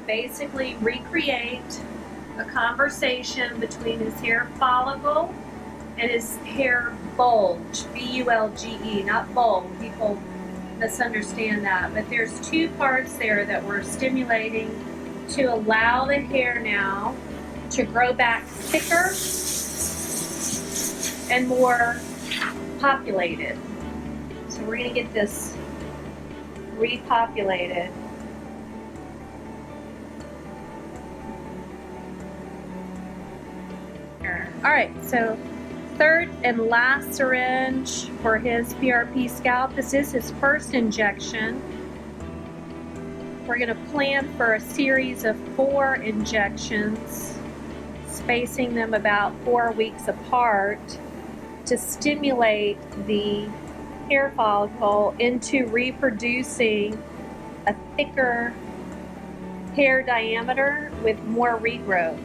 basically recreate a conversation between his hair follicle and his hair bulge, B-U-L-G-E, not bulge. People misunderstand that, but there's two parts there that we're stimulating to allow the hair now to grow back thicker and more populated. So we're going to get this repopulated. All right, so third and last syringe for his PRP scalp. This is his first injection. We're going to plan for a series of 4 injections, spacing them about 4 weeks apart to stimulate the hair follicle into reproducing a thicker hair diameter with more regrowth.